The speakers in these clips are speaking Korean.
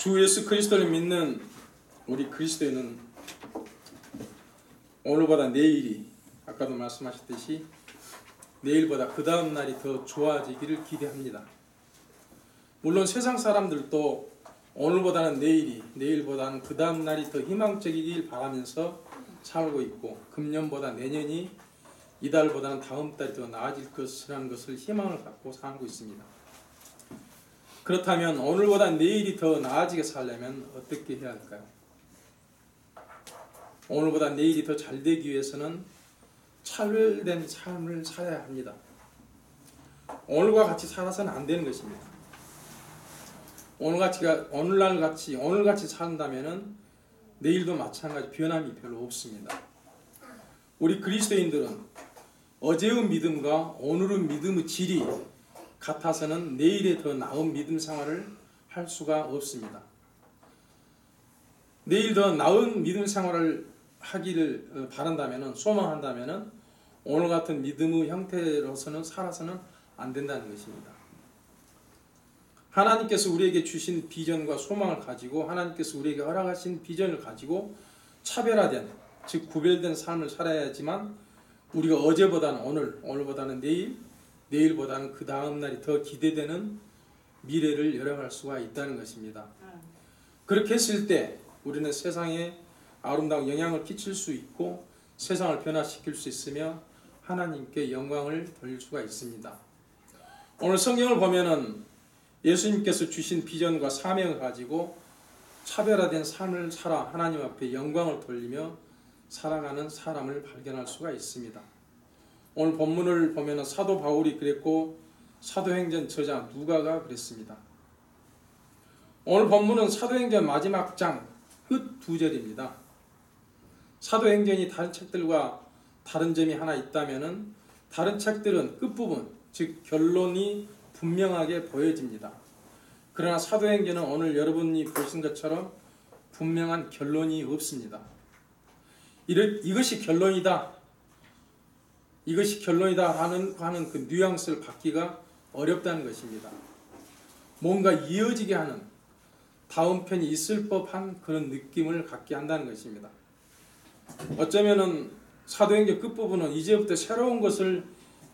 주 예수 그리스도를 믿는 우리 그리스도인은 오늘보다 내일이, 아까도 말씀하셨듯이 내일보다 그 다음 날이 더 좋아지기를 기대합니다. 물론 세상 사람들도 오늘보다는 내일이, 내일보다는 그 다음 날이 더 희망적이길 바라면서 살고 있고, 금년보다 내년이, 이달보다는 다음 달이 더 나아질 것이라는 것을 희망을 갖고 살고 있습니다. 그렇다면 오늘보다 내일이 더 나아지게 살려면 어떻게 해야 할까요? 오늘보다 내일이 더 잘 되기 위해서는 차별된 삶을 살아야 합니다. 오늘과 같이 살아서는 안 되는 것입니다. 오늘같이 산다면은 내일도 마찬가지 변함이 별로 없습니다. 우리 그리스도인들은 어제의 믿음과 오늘의 믿음의 질이 같아서는 내일에 더 나은 믿음 생활을 할 수가 없습니다. 내일 더 나은 믿음 생활을 하기를 바란다면, 소망한다면 오늘 같은 믿음의 형태로서는 살아서는 안 된다는 것입니다. 하나님께서 우리에게 주신 비전과 소망을 가지고, 하나님께서 우리에게 허락하신 비전을 가지고 차별화된, 즉 구별된 삶을 살아야지만 우리가 어제보다는 오늘, 오늘보다는 내일, 내일보다는 그 다음 날이 더 기대되는 미래를 열어갈 수가 있다는 것입니다. 그렇게 했을 때 우리는 세상에 아름다운 영향을 끼칠 수 있고 세상을 변화시킬 수 있으며 하나님께 영광을 돌릴 수가 있습니다. 오늘 성경을 보면은 예수님께서 주신 비전과 사명을 가지고 차별화된 삶을 살아 하나님 앞에 영광을 돌리며 살아가는 사람을 발견할 수가 있습니다. 오늘 본문을 보면은 사도 바울이 그랬고 사도행전 저자 누가가 그랬습니다. 오늘 본문은 사도행전 마지막 장 끝 2절입니다. 사도행전이 다른 책들과 다른 점이 하나 있다면은 다른 책들은 끝부분, 즉 결론이 분명하게 보여집니다. 그러나 사도행전은 오늘 여러분이 보신 것처럼 분명한 결론이 없습니다. 이것이 결론이다 하는 그 뉘앙스를 받기가 어렵다는 것입니다. 뭔가 이어지게 하는 다음 편이 있을 법한 그런 느낌을 갖게 한다는 것입니다. 어쩌면은 사도행전 끝부분은 이제부터 새로운 것을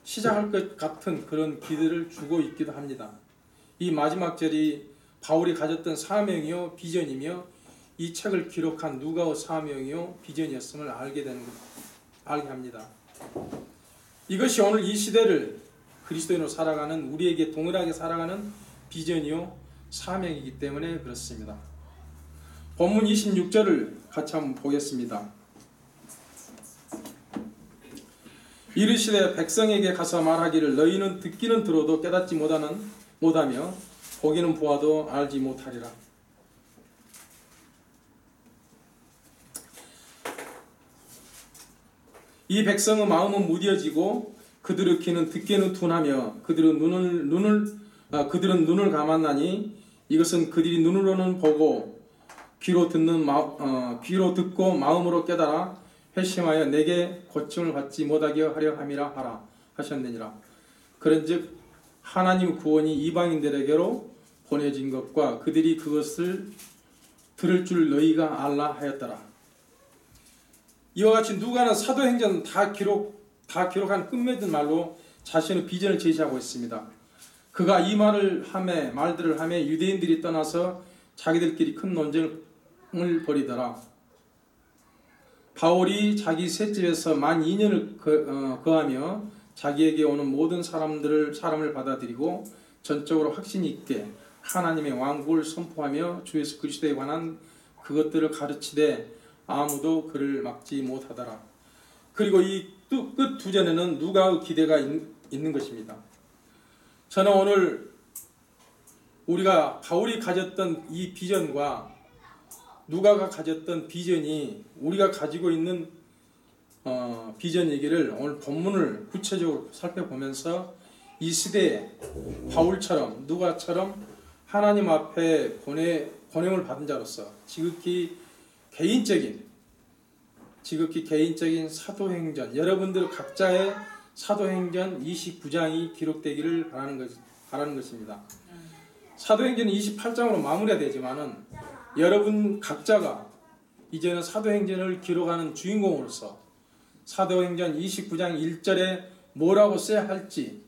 시작할 것 같은 그런 기대를 주고 있기도 합니다. 이 마지막 절이 바울이 가졌던 사명이요 비전이며 이 책을 기록한 누가의 사명이요 비전이었음을 알게 합니다. 이것이 오늘 이 시대를 그리스도인으로 살아가는, 우리에게 동일하게 살아가는 비전이요 사명이기 때문에 그렇습니다. 본문 26절을 같이 한번 보겠습니다. 이르시되 백성에게 가서 말하기를 너희는 듣기는 들어도 깨닫지 못하며 보기는 보아도 알지 못하리라. 이 백성의 마음은 무뎌지고 그들의 귀는 듣기는 둔하며 그들은 눈을 감았나니 이것은 그들이 눈으로는 보고 귀로 듣고 마음으로 깨달아 회심하여 내게 고침을 받지 못하게 하려 함이라 하라 하셨느니라. 그런즉 하나님 구원이 이방인들에게로 보내진 것과 그들이 그것을 들을 줄 너희가 알라 하였더라. 이와 같이 누가는 사도행전 다 기록한 끝맺은 말로 자신의 비전을 제시하고 있습니다. 그가 이 말들을 하며 유대인들이 떠나서 자기들끼리 큰 논쟁을 벌이더라. 바울이 자기 셋집에서 만 2년을 거하며 자기에게 오는 모든 사람을 받아들이고 전적으로 확신이 있게 하나님의 왕국을 선포하며 주 예수 그리스도에 관한 그것들을 가르치되 아무도 그를 막지 못하더라. 그리고 이 끝 2절에는 누가의 기대가 있는 것입니다. 저는 오늘 우리가 바울이 가졌던 이 비전과 누가가 가졌던 비전이 우리가 가지고 있는 비전 얘기를 오늘 본문을 구체적으로 살펴보면서 이 시대에 바울처럼 누가처럼 하나님 앞에 보냄을 받은 자로서 지극히 개인적인 사도행전, 여러분들 각자의 사도행전 29장이 기록되기를 바라는 것입니다. 사도행전은 28장으로 마무리가 되지만은 여러분 각자가 이제는 사도행전을 기록하는 주인공으로서 사도행전 29장 1절에 뭐라고 써야 할지,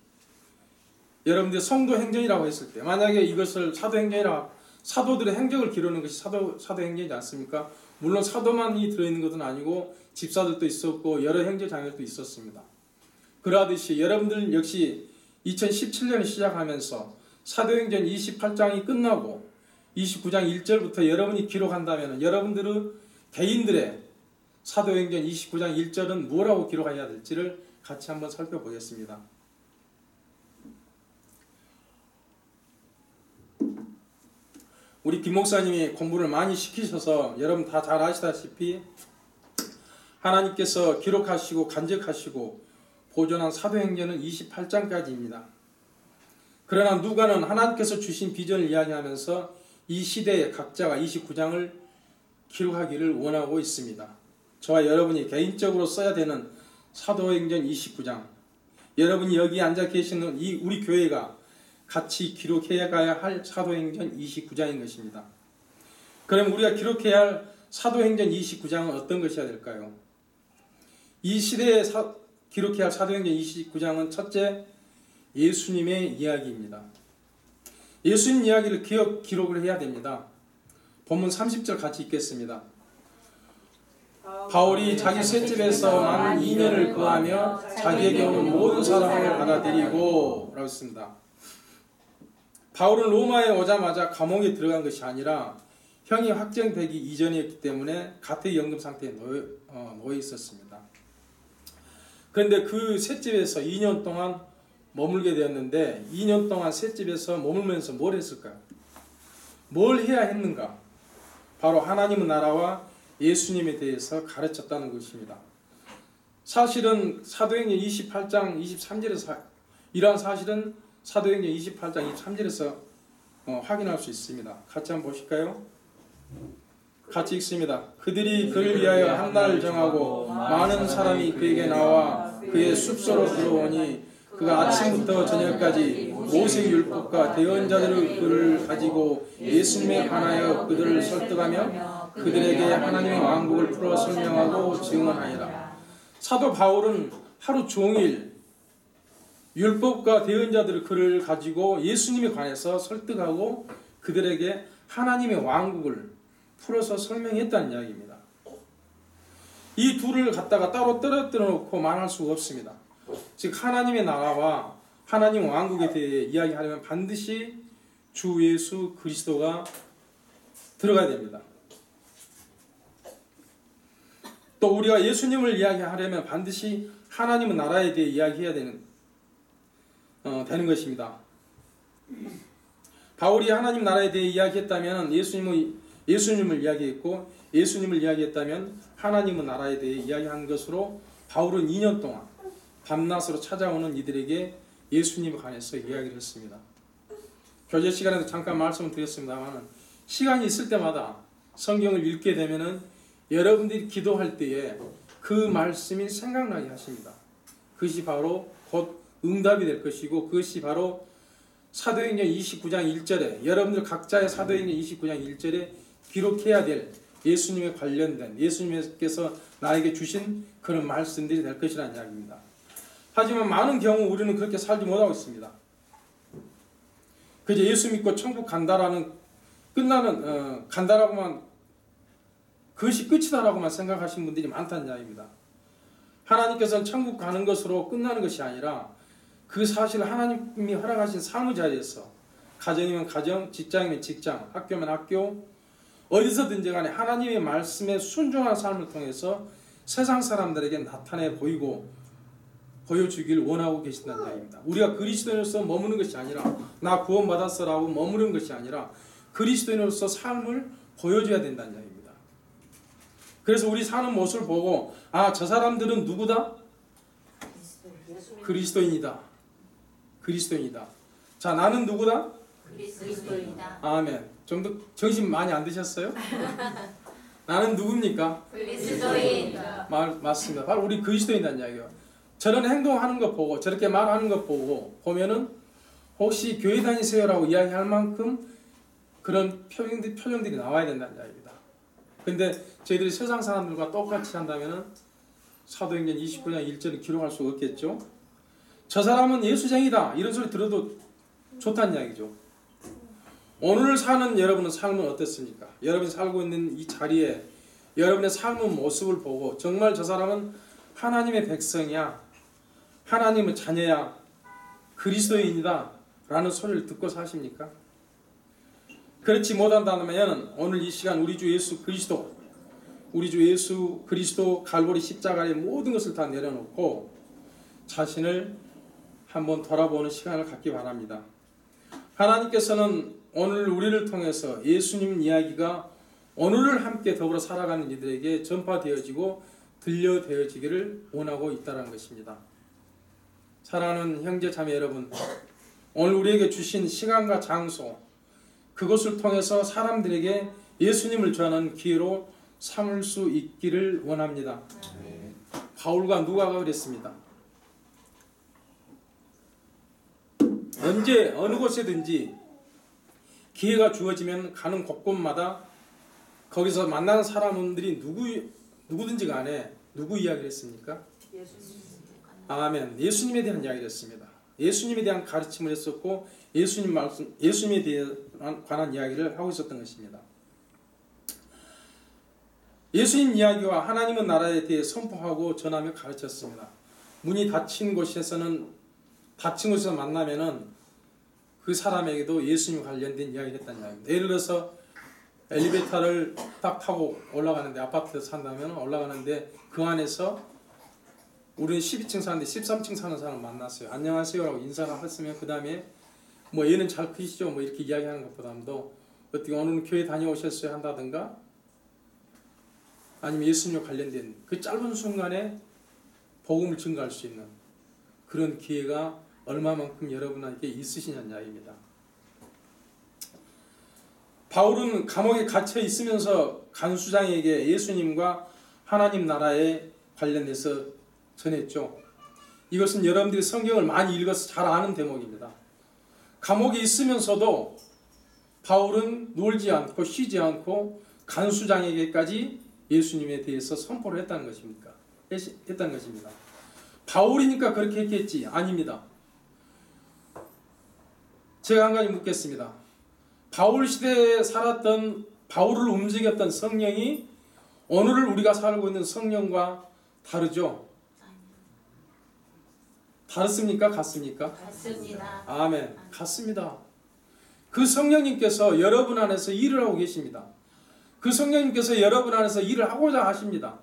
여러분들 성도행전이라고 했을 때 만약에 이것을 사도행전이라, 사도들의 행적을 기록하는 것이 사도행전이지 않습니까? 물론 사도만이 들어있는 것은 아니고 집사들도 있었고 여러 행적 장면도 있었습니다. 그러하듯이 여러분들 역시 2017년을 시작하면서 사도행전 28장이 끝나고 29장 1절부터 여러분이 기록한다면 여러분들의 개인들의 사도행전 29장 1절은 뭐라고 기록해야 될지를 같이 한번 살펴보겠습니다. 우리 김 목사님이 공부를 많이 시키셔서 여러분 다 잘 아시다시피 하나님께서 기록하시고 간직하시고 보존한 사도행전은 28장까지입니다. 그러나 누가는 하나님께서 주신 비전을 이야기하면서 이 시대의 각자가 29장을 기록하기를 원하고 있습니다. 저와 여러분이 개인적으로 써야 되는 사도행전 29장, 여러분이 여기 앉아 계시는 이 우리 교회가 같이 기록해야 가야 할 사도행전 29장인 것입니다. 그럼 우리가 기록해야 할 사도행전 29장은 어떤 것이어야 될까요? 이 시대에 기록해야 할 사도행전 29장은 첫째, 예수님의 이야기입니다. 예수님 이야기를 기록을 해야 됩니다. 본문 30절 같이 읽겠습니다. 바울이 자기 셋집에서 만 2년을 거하며 자기에게 오는 모든 사람을 받아들이고 라고 했습니다. 바울은 로마에 오자마자 감옥에 들어간 것이 아니라 형이 확정되기 이전이었기 때문에 가택연금 상태에 놓여 있었습니다. 그런데 그 셋집에서 2년 동안 머물게 되었는데 2년 동안 셋집에서 머물면서 뭘 했을까요? 뭘 해야 했는가? 바로 하나님의 나라와 예수님에 대해서 가르쳤다는 것입니다. 사실은 사도행전 28장 23절에서 이러한 사실은 사도행전 28장 23절에서 확인할 수 있습니다. 같이 한번 보실까요? 같이 읽습니다. 그들이 그를 위하여 한 날을 정하고 많은 사람이 그에게 나와 그의 숙소로 들어오니 그가 아침부터 저녁까지 모세 율법과 대언자들의 글을 가지고 예수님에 관하여 그들을 설득하며 그들에게 하나님의 왕국을 풀어 설명하고 증언하니라. 사도 바울은 하루 종일 율법과 대언자들의 글을 가지고 예수님에 관해서 설득하고 그들에게 하나님의 왕국을 풀어서 설명했다는 이야기입니다. 이 둘을 갖다가 따로 떨어뜨려 놓고 말할 수가 없습니다. 즉 하나님의 나라와 하나님 왕국에 대해 이야기하려면 반드시 주 예수 그리스도가 들어가야 됩니다. 또 우리가 예수님을 이야기하려면 반드시 하나님의 나라에 대해 이야기해야 되는 것입니다. 바울이 하나님 나라에 대해 이야기했다면 예수님을 이야기했고 예수님을 이야기했다면 하나님의 나라에 대해 이야기한 것으로 바울은 2년 동안 밤낮으로 찾아오는 이들에게 예수님에 관해서 이야기를 했습니다. 교제 시간에도 잠깐 말씀을 드렸습니다만 시간이 있을 때마다 성경을 읽게 되면은 여러분들이 기도할 때에 그 말씀이 생각나게 하십니다. 그것이 바로 곧 응답이 될 것이고 그것이 바로 사도행전 29장 1절에 여러분들 각자의 사도행전 29장 1절에 기록해야 될 예수님에 관련된 예수님께서 나에게 주신 그런 말씀들이 될 것이라는 이야기입니다. 하지만 많은 경우 우리는 그렇게 살지 못하고 있습니다. 그저 예수 믿고 천국 간다라는 간다라고만 그것이 끝이다라고만 생각하시는 분들이 많다는 이야기입니다. 하나님께서는 천국 가는 것으로 끝나는 것이 아니라 그 사실을 하나님이 허락하신 삶의 자리에서 가정이면 가정, 직장이면 직장, 학교면 학교 어디서든지 간에 하나님의 말씀에 순종한 삶을 통해서 세상 사람들에게 나타내 보여주길 원하고 계신다는 이야기입니다. 우리가 그리스도인으로서 머무는 것이 아니라 나 구원받았어라고 머무는 것이 아니라 그리스도인으로서 삶을 보여줘야 된다는 이야기입니다. 그래서 우리 사는 모습을 보고 저 사람들은 누구다? 그리스도인이다. 그리스도인이다. 자, 나는 누구다? 그리스도인이다. 아멘. 좀 더 정신 많이 안 드셨어요? 나는 누굽니까? 그리스도인. 맞습니다. 바로 우리 그리스도인이라는 이야기예요. 저런 행동하는 것 보고 저렇게 말하는 것 보면은 혹시 교회 다니세요라고 이야기할 만큼 그런 표정들이 나와야 된다는 이야기입니다. 근데 저희들이 세상 사람들과 똑같이 한다면은 사도행전 29장 1절을 기록할 수 없겠죠. 저 사람은 예수쟁이다 이런 소리 들어도 좋다는 이야기죠. 오늘 사는 여러분의 삶은 어떻습니까? 여러분이 살고 있는 이 자리에 여러분의 삶의 모습을 보고 정말 저 사람은 하나님의 백성이야, 하나님의 자녀야, 그리스도인이다 라는 소리를 듣고 사십니까? 그렇지 못한다면 오늘 이 시간 우리 주 예수 그리스도 갈보리 십자가의 모든 것을 다 내려놓고 자신을 한번 돌아보는 시간을 갖기 바랍니다. 하나님께서는 오늘 우리를 통해서 예수님 이야기가 오늘을 함께 더불어 살아가는 이들에게 전파되어지고 들려되어지기를 원하고 있다는 것입니다. 사랑하는 형제 자매 여러분, 오늘 우리에게 주신 시간과 장소, 그것을 통해서 사람들에게 예수님을 전하는 기회로 삼을 수 있기를 원합니다. 바울과 누가가 그랬습니다. 언제 어느 곳에든지 기회가 주어지면 가는 곳곳마다 거기서 만나는 사람들이 누구든지 간에 누구 이야기를 했습니까? 아멘. 예수님에 대한 이야기를 했습니다. 예수님에 대한 가르침을 했었고 예수님에 관한 이야기를 하고 있었던 것입니다. 예수님 이야기와 하나님의 나라에 대해 선포하고 전하며 가르쳤습니다. 문이 닫힌 곳에서 만나면은 그 사람에게도 예수님 관련된 이야기를 했다는 이야기입니다. 예를 들어서 엘리베이터를 딱 타고 올라가는데, 아파트에서 산다면 올라가는데 그 안에서 우리는 12층 사는데 13층 사는 사람 만났어요. 안녕하세요 라고 인사를 했으면 그 다음에 뭐 얘는 잘 크시죠 뭐 이렇게 이야기하는 것보다도 어떻게 오늘은 교회 다녀오셨어요 한다든가 아니면 예수님과 관련된 그 짧은 순간에 복음을 증거할 수 있는 그런 기회가 얼마만큼 여러분에게 있으시냐는 이야기입니다. 바울은 감옥에 갇혀 있으면서 간수장에게 예수님과 하나님 나라에 관련해서 전했죠. 이것은 여러분들이 성경을 많이 읽어서 잘 아는 대목입니다. 감옥에 있으면서도 바울은 놀지 않고 쉬지 않고 간수장에게까지 예수님에 대해서 선포를 했다는 것입니다. 바울이니까 그렇게 했겠지? 아닙니다. 제가 한 가지 묻겠습니다. 바울 시대에 살았던 바울을 움직였던 성령이 오늘을 우리가 살고 있는 성령과 다르죠? 다르습니까? 같습니까? 같습니다. 아멘. 같습니다. 그 성령님께서 여러분 안에서 일을 하고 계십니다. 그 성령님께서 여러분 안에서 일을 하고자 하십니다.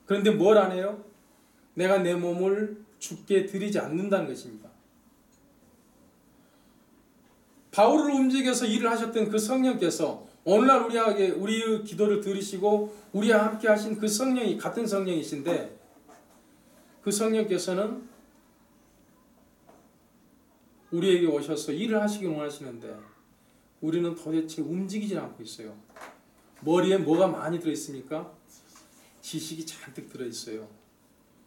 그런데 뭘 안 해요? 내가 내 몸을 죽게 드리지 않는다는 것입니다. 바울을 움직여서 일을 하셨던 그 성령께서 오늘날 우리의 기도를 들으시고 우리와 함께 하신 그 성령이 같은 성령이신데 그 성령께서는 우리에게 오셔서 일을 하시길 원하시는데 우리는 도대체 움직이지 않고 있어요. 머리에 뭐가 많이 들어있습니까? 지식이 잔뜩 들어있어요.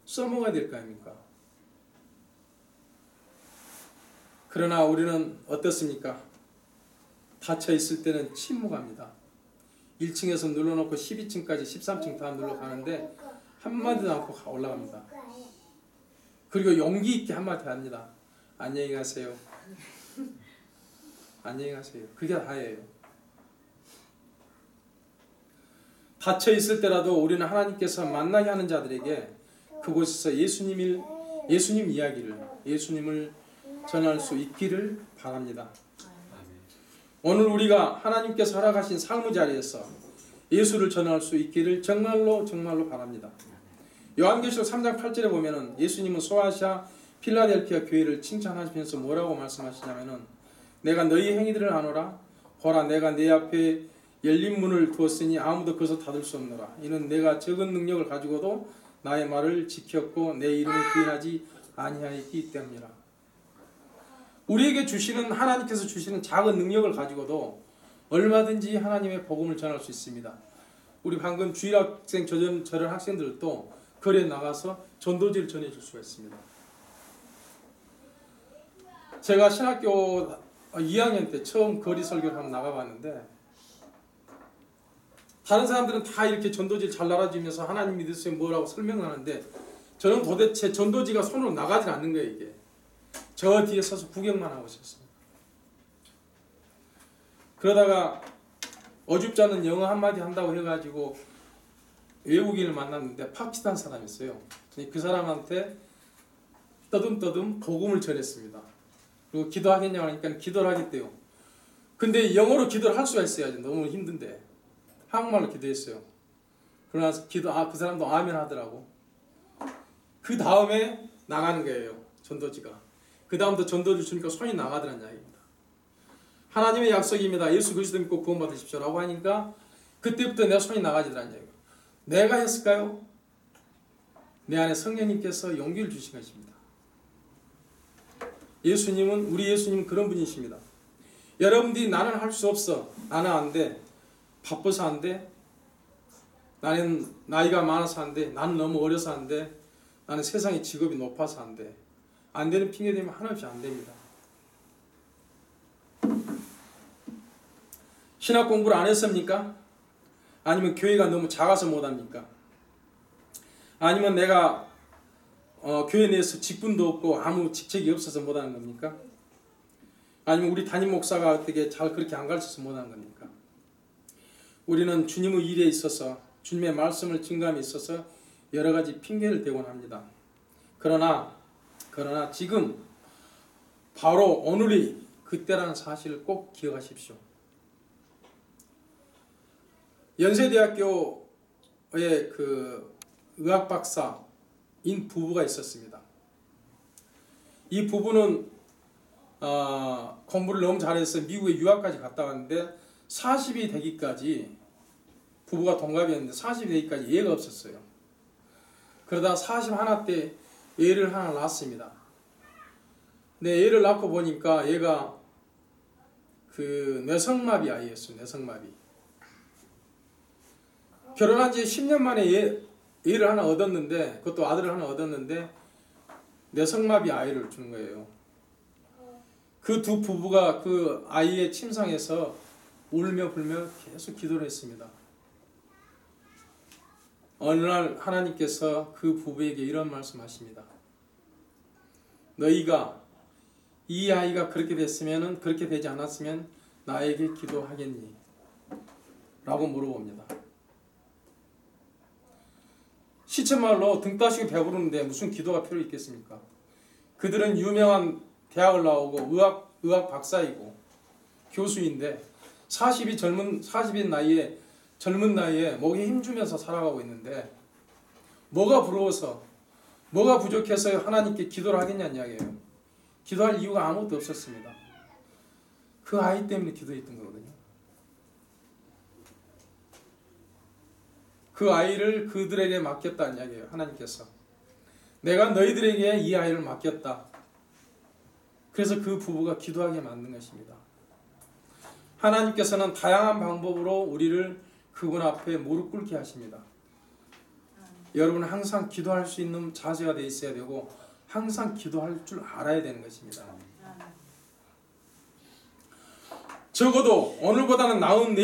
써먹어야 될 거 아닙니까? 그러나 우리는 어떻습니까? 닫혀 있을 때는 침묵합니다. 1층에서 눌러놓고 12층까지 13층 다 눌러가는데 한마디도 않고 올라갑니다. 그리고 용기 있게 한마디 합니다. 안녕히 가세요. 안녕히 가세요. 그게 다예요. 닫혀 있을 때라도 우리는 하나님께서 만나게 하는 자들에게 그곳에서 예수님 이야기를, 예수님을 전할 수 있기를 바랍니다. 오늘 우리가 하나님께서 허락하신 삶의 자리에서 예수를 전할 수 있기를 정말로 바랍니다. 요한계시록 3장 8절에 보면은 예수님은 소아시아 필라델피아 교회를 칭찬하시면서 뭐라고 말씀하시냐면은 내가 너희 행위들을 아노라. 보라 내가 내 앞에 열린 문을 두었으니 아무도 그것을 닫을 수 없노라. 이는 내가 적은 능력을 가지고도 나의 말을 지켰고 내 이름을 부인하지 아니하였기 때문이라. 우리에게 하나님께서 주시는 작은 능력을 가지고도 얼마든지 하나님의 복음을 전할 수 있습니다. 우리 방금 주일학생 저런 학생들도 거리에 나가서 전도지를 전해줄 수가 있습니다. 제가 신학교 2학년 때 처음 거리 설교를 한번 나가봤는데 다른 사람들은 다 이렇게 전도지를 잘 날아주면서 하나님 믿으세요 뭐라고 설명하는데 저는 도대체 전도지가 손으로 나가질 않는 거예요. 이게 저 뒤에 서서 구경만 하고 있었어요. 그러다가 어줍지 않은 영어 한마디 한다고 해가지고 외국인을 만났는데 파키스탄 사람이었어요. 그 사람한테 떠듬떠듬 복음을 전했습니다. 그리고 기도하겠냐고 하니까 기도를 하겠대요. 근데 영어로 기도를 할 수가 있어야지. 너무 힘든데 한국말로 기도했어요. 그러나 그 사람도 아멘 하더라고. 그 다음에 나가는 거예요. 전도지가. 그 다음부터 전도를 주니까 손이 나가더란 이야기입니다. 하나님의 약속입니다. 예수 그리스도 믿고 구원받으십시오 라고 하니까 그때부터 내 손이 나가지더란 이야기예요. 내가 했을까요? 내 안에 성령님께서 용기를 주신 것입니다. 우리 예수님은 그런 분이십니다. 여러분들이 나는 할 수 없어. 나는 안 돼. 바빠서 안 돼. 나는 나이가 많아서 안 돼. 나는 너무 어려서 안 돼. 나는 세상의 직업이 높아서 안 돼. 안 되는 핑계 대면 한없이 안 됩니다. 신학 공부를 안 했습니까? 아니면 교회가 너무 작아서 못합니까? 아니면 내가 교회 내에서 직분도 없고 아무 직책이 없어서 못하는 겁니까? 아니면 우리 담임 목사가 어떻게 잘 그렇게 안 가르쳐서 못하는 겁니까? 우리는 주님의 일에 있어서 주님의 말씀을 증감에 있어서 여러 가지 핑계를 대곤 합니다. 그러나 지금 바로 오늘이 그때라는 사실을 꼭 기억하십시오. 연세대학교의 그 의학 박사인 부부가 있었습니다. 이 부부는 공부를 너무 잘해서 미국에 유학까지 갔다 왔는데 40이 되기까지 부부가 동갑이었는데 40이 되기까지 애가 없었어요. 그러다 41 때 애를 하나 낳았습니다. 근데 애를 낳고 보니까 얘가 그 뇌성마비 아이였어요. 뇌성마비. 결혼한 지 10년 만에 애를 하나 얻었는데, 그것도 아들을 하나 얻었는데 뇌성마비 아이를 주는 거예요. 그 두 부부가 그 아이의 침상에서 울며 불며 계속 기도를 했습니다. 어느 날 하나님께서 그 부부에게 이런 말씀하십니다. 너희가 이 아이가 그렇게 됐으면, 그렇게 되지 않았으면 나에게 기도하겠니? 라고 물어봅니다. 시쳇말로 등 따시고 배부르는데 무슨 기도가 필요 있겠습니까? 그들은 유명한 대학을 나오고 의학 박사이고 교수인데 40인 나이에 젊은 나이에 목에 힘주면서 살아가고 있는데 뭐가 부러워서 뭐가 부족해서 하나님께 기도를 하겠냐는 이야기예요. 기도할 이유가 아무것도 없었습니다. 그 아이 때문에 기도했던 거거든요. 그 아이를 그들에게 맡겼다는 이야기예요. 하나님께서 내가 너희들에게 이 아이를 맡겼다. 그래서 그 부부가 기도하게 만든 것입니다. 하나님께서는 다양한 방법으로 우리를 그분 앞에 무릎 꿇게 하십니다. 여러분은 항상 기도할 수 있는 자세가 돼 있어야 되고 항상 기도할 줄 알아야 되는 것입니다. 적어도 오늘보다는 나은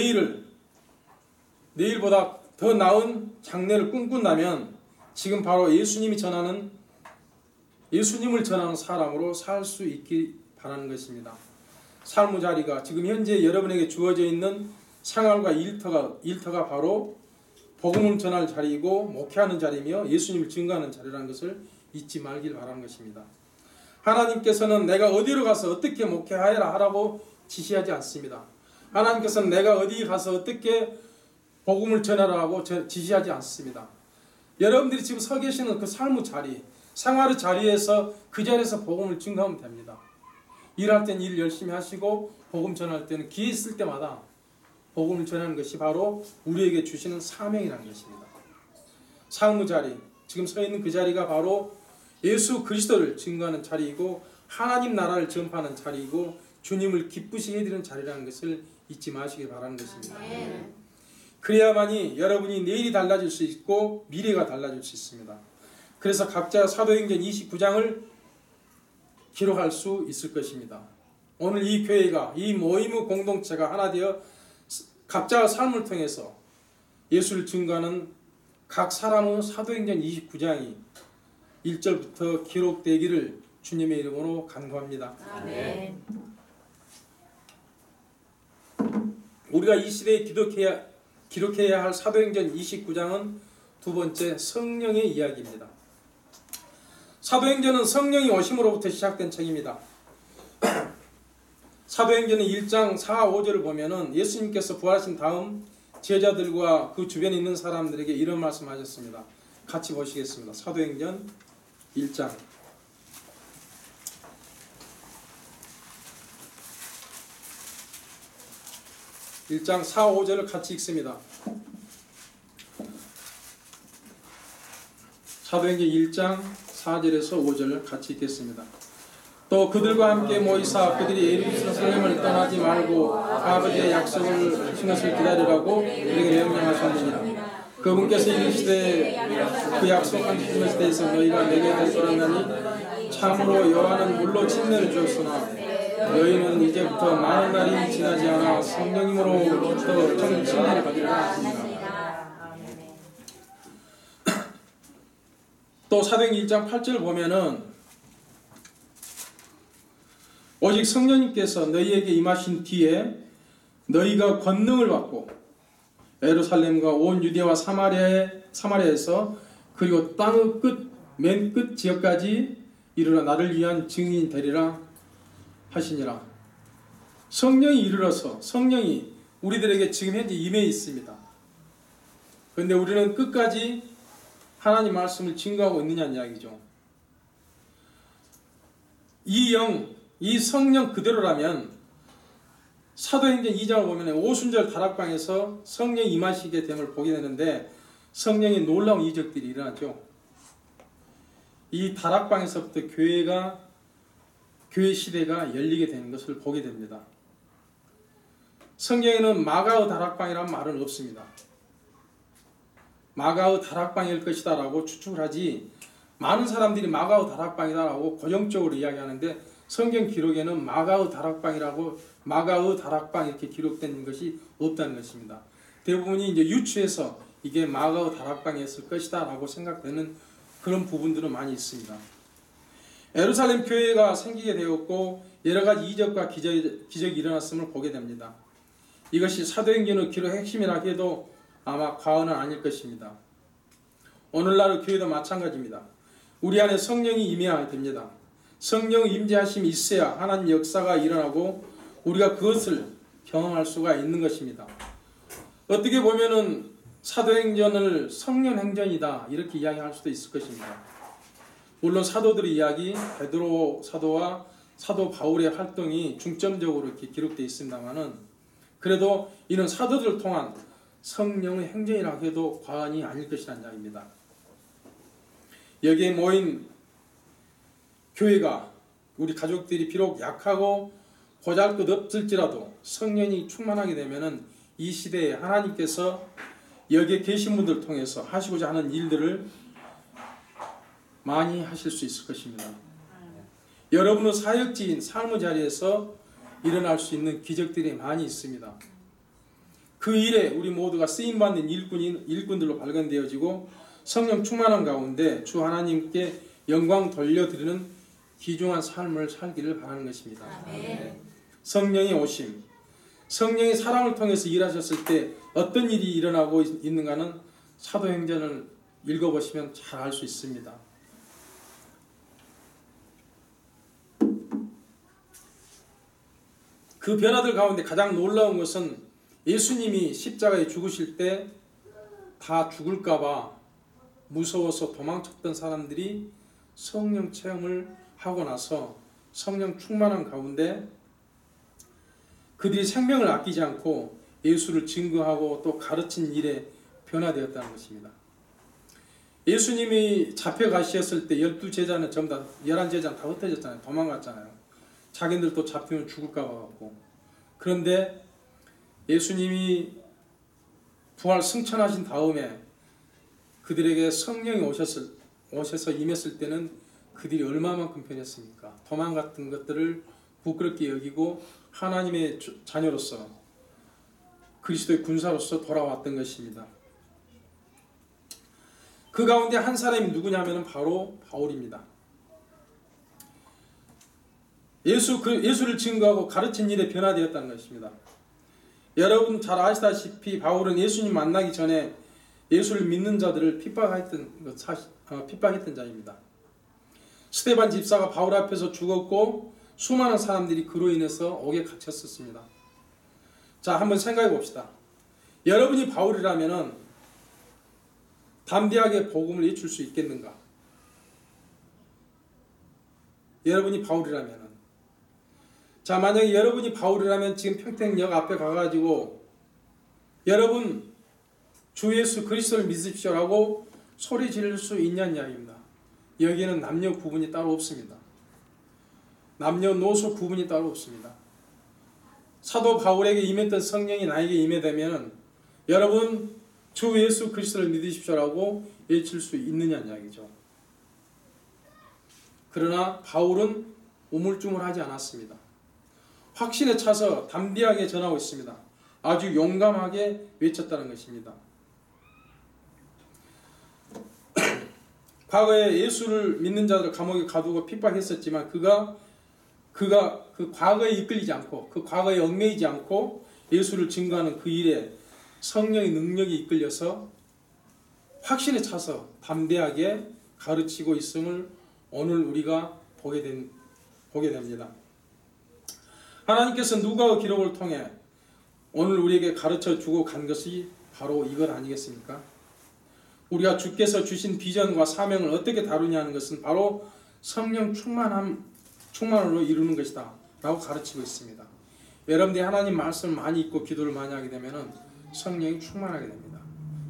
내일보다 더 나은 장래를 꿈꾼다면 지금 바로 예수님을 전하는 사람으로 살 수 있길 바라는 것입니다. 삶의 자리가 지금 현재 여러분에게 주어져 있는 생활과 일터가 바로 복음을 전할 자리이고 목회하는 자리며 예수님을 증거하는 자리라는 것을 잊지 말길 바라는 것입니다. 하나님께서는 내가 어디로 가서 어떻게 목회하여라 하라고 지시하지 않습니다. 하나님께서는 내가 어디 가서 어떻게 복음을 전하라고 지시하지 않습니다. 여러분들이 지금 서 계시는 그 삶의 자리, 생활의 자리에서 그 자리에서 복음을 증거하면 됩니다. 일할 땐 일 열심히 하시고 복음 전할 때는 기회 있을 때마다 복음을 전하는 것이 바로 우리에게 주시는 사명이라는 것입니다. 삶의 자리, 지금 서 있는 그 자리가 바로 예수 그리스도를 증거하는 자리이고 하나님 나라를 전파하는 자리이고 주님을 기쁘시게 해드리는 자리라는 것을 잊지 마시길 바라는 것입니다. 그래야만이 여러분이 내일이 달라질 수 있고 미래가 달라질 수 있습니다. 그래서 각자 사도행전 29장을 기록할 수 있을 것입니다. 오늘 이 교회가, 이 모임의 공동체가 하나 되어 각자의 삶을 통해서 예수를 증거하는 각 사람의 사도행전 29장이 1절부터 기록되기를 주님의 이름으로 간구합니다. 아멘. 우리가 이 시대에 기록해야 할 사도행전 29장은 두 번째 성령의 이야기입니다. 사도행전은 성령이 오심으로부터 시작된 책입니다. 사도행전의 1장 4, 5절을 보면은 예수님께서 부활하신 다음 제자들과 그 주변에 있는 사람들에게 이런 말씀하셨습니다. 같이 보시겠습니다. 사도행전 1장 4, 5절을 같이 읽습니다. 사도행전 1장 4절에서 5절 같이 읽겠습니다. 또 그들과 함께 모이사 그들이 예루살렘을 떠나지 말고 아버지의 약속을 신 것을 기다리라고 우리에게 명령하셨느니라. 그분께서 이르시되 그 약속한 것에 대해서 너희가 내게 될 거라나니 참으로 요한은 물로 침례를 주었으나 너희는 이제부터 많은 날이 지나지 않아 성령님으로부터 침례를 받으리라 하시니라. 또 사도행전 1장 8절 보면은 오직 성령님께서 너희에게 임하신 뒤에 너희가 권능을 받고 예루살렘과 온 유대와 사마리아에서 그리고 땅의 맨 끝 지역까지 이르러 나를 위한 증인이 되리라 하시니라. 성령이 이르러서 성령이 우리들에게 지금 현재 임해 있습니다. 그런데 우리는 끝까지 하나님 말씀을 증거하고 있느냐는 이야기죠. 이 성령 그대로라면 사도행전 2장을 보면 오순절 다락방에서 성령이 임하시게 됨을 보게 되는데 성령의 놀라운 이적들이 일어나죠. 이 다락방에서부터 교회 시대가 열리게 되는 것을 보게 됩니다. 성경에는 마가의 다락방이라는 말은 없습니다. 마가의 다락방일 것이다 라고 추측을 하지 많은 사람들이 마가의 다락방이다 라고 고정적으로 이야기하는데 성경 기록에는 마가의 다락방 이렇게 기록된 것이 없다는 것입니다. 대부분이 이제 유추해서 이게 마가의 다락방이었을 것이다 라고 생각되는 그런 부분들은 많이 있습니다. 예루살렘 교회가 생기게 되었고 여러 가지 이적과 기적이 일어났음을 보게 됩니다. 이것이 사도행전의 기록 핵심이라 해도 아마 과언은 아닐 것입니다. 오늘날의 교회도 마찬가지입니다. 우리 안에 성령이 임해야 됩니다. 성령 임재하심이 있어야 하나님 역사가 일어나고 우리가 그것을 경험할 수가 있는 것입니다. 어떻게 보면은 사도행전을 성령행전이다 이렇게 이야기할 수도 있을 것입니다. 물론 사도들의 이야기, 베드로 사도와 사도 바울의 활동이 중점적으로 이렇게 기록되어 있습니다만은 그래도 이는 사도들을 통한 성령의 행전이라고 해도 과언이 아닐 것이라는 이야기입니다. 여기에 모인 교회가 우리 가족들이 비록 약하고 보잘것없을지라도 성령이 충만하게 되면은 이 시대에 하나님께서 여기에 계신 분들을 통해서 하시고자 하는 일들을 많이 하실 수 있을 것입니다. 여러분의 사역지인 삶의 자리에서 일어날 수 있는 기적들이 많이 있습니다. 그 일에 우리 모두가 쓰임받는 일꾼들로 발견되어지고 성령 충만한 가운데 주 하나님께 영광 돌려드리는 귀중한 삶을 살기를 바라는 것입니다. 아멘. 성령의 오심, 성령의 사랑을 통해서 일하셨을 때 어떤 일이 일어나고 있는가는 사도행전을 읽어보시면 잘 알 수 있습니다. 그 변화들 가운데 가장 놀라운 것은 예수님이 십자가에 죽으실 때 다 죽을까봐 무서워서 도망쳤던 사람들이 성령 체험을 하고 나서 성령 충만한 가운데 그들이 생명을 아끼지 않고 예수를 증거하고 또 가르친 일에 변화되었다는 것입니다. 예수님이 잡혀가셨을 때 12제자는 전부 다 11제자는 다 흩어졌잖아요. 도망갔잖아요. 자기들도 잡히면 죽을까 봐갖고. 그런데 예수님이 부활 승천하신 다음에 그들에게 성령이 오셔서 임했을 때는 그들이 얼마만큼 변했습니까? 도망갔던 것들을 부끄럽게 여기고 하나님의 자녀로서 그리스도의 군사로서 돌아왔던 것입니다. 그 가운데 한 사람이 누구냐면 바로 바울입니다. 예수를 증거하고 가르친 일에 변화되었다는 것입니다. 여러분 잘 아시다시피 바울은 예수님 만나기 전에 예수를 믿는 자들을 핍박했던 자입니다. 스데반 집사가 바울 앞에서 죽었고 수많은 사람들이 그로 인해서 옥에 갇혔었습니다. 자, 한번 생각해 봅시다. 여러분이 바울이라면 담대하게 복음을 외칠 수 있겠는가? 여러분이 바울이라면, 자, 만약에 여러분이 바울이라면 지금 평택역 앞에 가가지고 여러분 주 예수 그리스도를 믿으십시오라고 소리 지를 수 있냐는 이야기입니다. 여기에는 남녀 구분이 따로 없습니다. 남녀노소 구분이 따로 없습니다. 사도 바울에게 임했던 성령이 나에게 임해되면 여러분 주 예수 그리스도를 믿으십시오라고 외칠 수 있느냐는 이야기죠. 그러나 바울은 우물쭈물하지 않았습니다. 확신에 차서 담대하게 전하고 있습니다. 아주 용감하게 외쳤다는 것입니다. 과거에 예수를 믿는 자들을 감옥에 가두고 핍박했었지만 그가 그 과거에 이끌리지 않고 그 과거에 얽매이지 않고 예수를 증거하는 그 일에 성령의 능력이 이끌려서 확신에 차서 담대하게 가르치고 있음을 오늘 우리가 보게 됩니다. 하나님께서 누가의 기록을 통해 오늘 우리에게 가르쳐 주고 간 것이 바로 이것 아니겠습니까? 우리가 주께서 주신 비전과 사명을 어떻게 다루냐는 것은 바로 성령 충만으로 이루는 것이다 라고 가르치고 있습니다. 여러분들이 하나님 말씀을 많이 읽고 기도를 많이 하게 되면 성령이 충만하게 됩니다.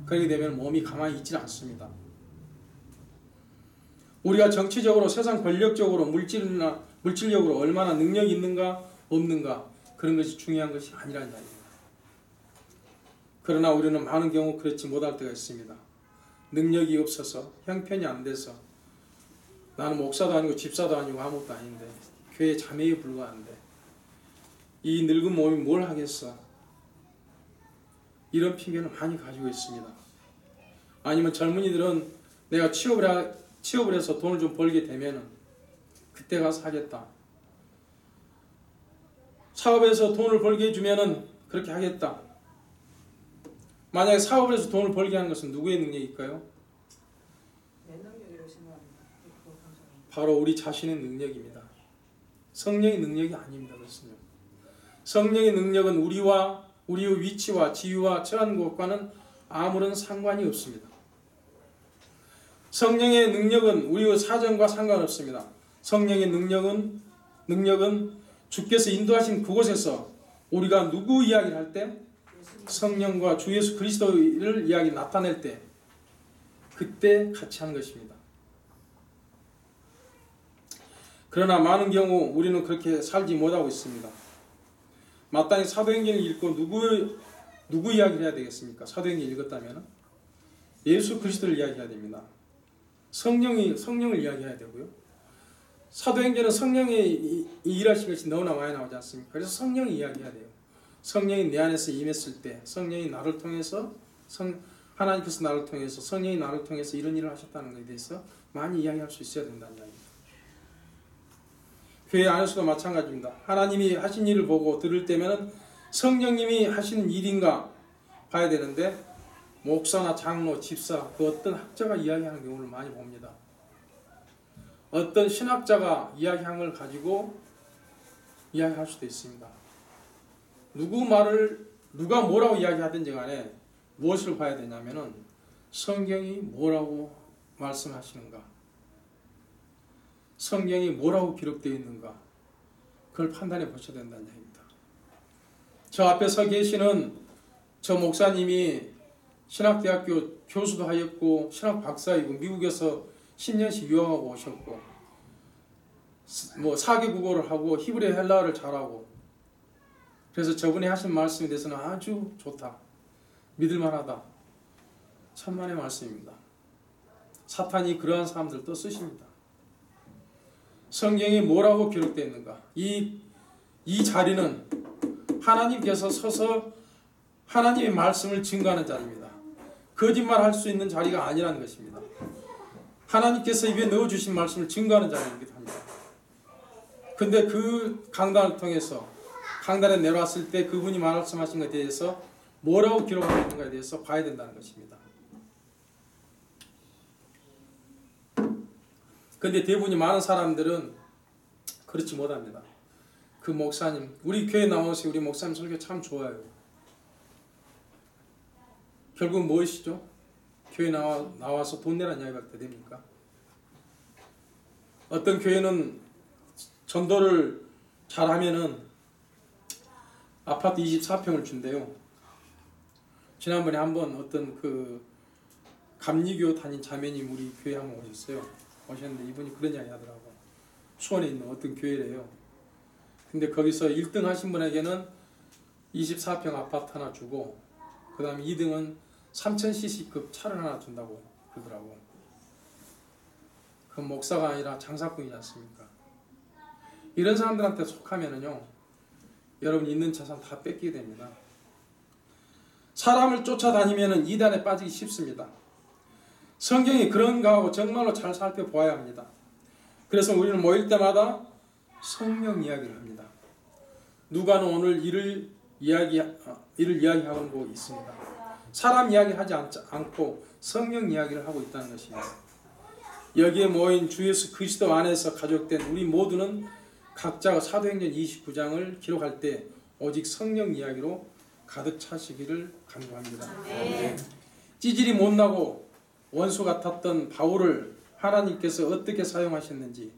그렇게 되면 몸이 가만히 있지 않습니다. 우리가 정치적으로 세상 권력적으로 물질력으로 얼마나 능력이 있는가 없는가 그런 것이 중요한 것이 아니라는 이야기입니다. 그러나 우리는 많은 경우 그렇지 못할 때가 있습니다. 능력이 없어서 형편이 안 돼서 나는 목사도 아니고 집사도 아니고 아무것도 아닌데 교회 자매에 불과한데 이 늙은 몸이 뭘 하겠어? 이런 핑계를 많이 가지고 있습니다. 아니면 젊은이들은 내가 취업을 해서 돈을 좀 벌게 되면은 그때 가서 하겠다. 사업에서 돈을 벌게 해주면은 그렇게 하겠다. 만약에 사업을 해서 돈을 벌게 하는 것은 누구의 능력일까요? 바로 우리 자신의 능력입니다. 성령의 능력이 아닙니다. 그렇습니다. 성령의 능력은 우리의 위치와 지위와 처한 것과는 아무런 상관이 없습니다. 성령의 능력은 우리의 사정과 상관없습니다. 성령의 능력은 주께서 인도하신 그곳에서 우리가 누구 이야기를 할 때 성령과 주 예수 그리스도를 이야기 나타낼 때 그때 같이 하는 것입니다. 그러나 많은 경우 우리는 그렇게 살지 못하고 있습니다. 마땅히 사도행전을 읽고 누구 이야기를 해야 되겠습니까? 사도행전 읽었다면 예수 그리스도를 이야기해야 됩니다. 성령을 이야기해야 되고요. 사도행전은 성령이 일하신 것이 너무나 많이 나오지 않습니까? 그래서 성령이 이야기해야 돼요. 성령이 내 안에서 임했을 때 성령이 나를 통해서 하나님께서 나를 통해서 성령이 나를 통해서 이런 일을 하셨다는 것에 대해서 많이 이야기할 수 있어야 된다는 이야기입니다. 교회 안에서도 마찬가지입니다. 하나님이 하신 일을 보고 들을 때면 성령님이 하시는 일인가 봐야 되는데 목사나 장로, 집사, 그 어떤 학자가 이야기하는 경우를 많이 봅니다. 어떤 신학자가 이야기한 걸 가지고 이야기할 수도 있습니다. 누가 뭐라고 이야기하든지 간에 무엇을 봐야 되냐면은 성경이 뭐라고 말씀하시는가, 성경이 뭐라고 기록되어 있는가, 그걸 판단해 보셔야 된다는 얘기입니다. 저 앞에 서 계시는 저 목사님이 신학대학교 교수도 하였고 신학 박사이고 미국에서 10년씩 유학하고 오셨고 뭐 4개 국어를 하고 히브리 헬라어를 잘하고 그래서 저분이 하신 말씀에 대해서는 아주 좋다, 믿을만하다, 천만의 말씀입니다. 사탄이 그러한 사람들을 또 쓰십니다. 성경에 뭐라고 기록되어 있는가? 이 자리는 하나님께서 서서 하나님의 말씀을 증거하는 자리입니다. 거짓말할 수 있는 자리가 아니라는 것입니다. 하나님께서 입에 넣어주신 말씀을 증거하는 자리이기도 합니다. 근데 그 강단을 통해서 강단에 내려왔을 때 그분이 말씀하신 것에 대해서 뭐라고 기록하고 있는가에 대해서 봐야 된다는 것입니다. 근데 대부분이 많은 사람들은 그렇지 못합니다. 그 목사님, 우리 교회 나오시 우리 목사님 설교 참 좋아요. 결국 무엇이죠? 교회 나와서 돈 내라는 이야기밖에 됩니까? 어떤 교회는 전도를 잘하면은 아파트 24평을 준대요. 지난번에 한번 어떤 그 감리교 다닌 자매님 우리 교회 한번 오셨는데 이분이 그런 이야기 하더라고. 수원에 있는 어떤 교회래요. 근데 거기서 1등 하신 분에게는 24평 아파트 하나 주고 그 다음에 2등은 3000cc급 차를 하나 준다고 그러더라고. 그 목사가 아니라 장사꾼이지 않습니까? 이런 사람들한테 속하면은요, 여러분 있는 자산 다 뺏기게 됩니다. 사람을 쫓아다니면은 이단에 빠지기 쉽습니다. 성경이 그런가 하고 정말로 잘 살펴보아야 합니다. 그래서 우리는 모일 때마다 성령 이야기를 합니다. 누가는 오늘 이를 이야기하고 있습니다. 사람 이야기하지 않고 성령 이야기를 하고 있다는 것입니다. 여기에 모인 주 예수 그리스도 안에서 가족된 우리 모두는 각자가 사도행전 29장을 기록할 때 오직 성령 이야기로 가득 차시기를 간구합니다. 네. 찌질이 못나고 원수 같았던 바울을 하나님께서 어떻게 사용하셨는지,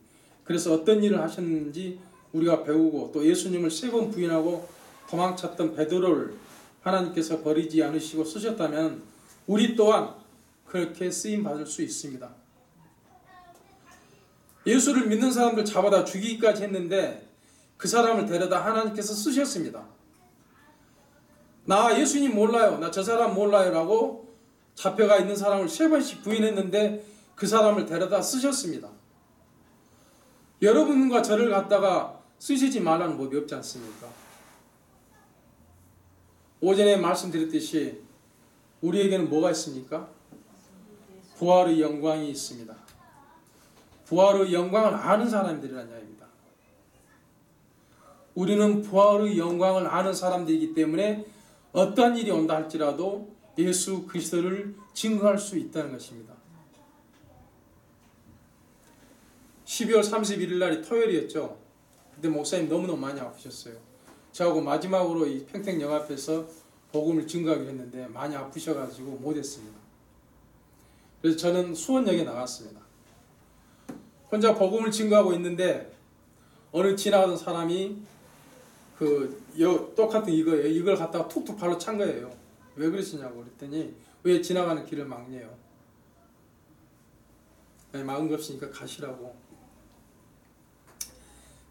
그래서 어떤 일을 하셨는지 우리가 배우고, 또 예수님을 3번 부인하고 도망쳤던 베드로를 하나님께서 버리지 않으시고 쓰셨다면 우리 또한 그렇게 쓰임 받을 수 있습니다. 예수를 믿는 사람들 잡아다 죽이기까지 했는데 그 사람을 데려다 하나님께서 쓰셨습니다. 나 예수님 몰라요, 나 저 사람 몰라요 라고 잡혀가 있는 사람을 3번씩 부인했는데 그 사람을 데려다 쓰셨습니다. 여러분과 저를 갖다가 쓰시지 말라는 법이 없지 않습니까? 오전에 말씀드렸듯이 우리에게는 뭐가 있습니까? 부활의 영광이 있습니다. 부활의 영광을 아는 사람들이라는 이야기입니다. 우리는 부활의 영광을 아는 사람들이기 때문에 어떠한 일이 온다 할지라도 예수 그리스도를 증거할 수 있다는 것입니다. 12월 31일 날이 토요일이었죠. 그때 목사님 너무너무 많이 아프셨어요. 저하고 마지막으로 이 평택역 앞에서 복음을 증거하기로 했는데 많이 아프셔가지고 못했습니다. 그래서 저는 수원역에 나갔습니다. 혼자 복음을 증거하고 있는데 어느 지나가던 사람이 똑같은 이걸 갖다가 툭툭 발로 찬 거예요. 왜 그러시냐고 그랬더니 왜 지나가는 길을 막네요. 아니, 막은 거 없으니까 가시라고.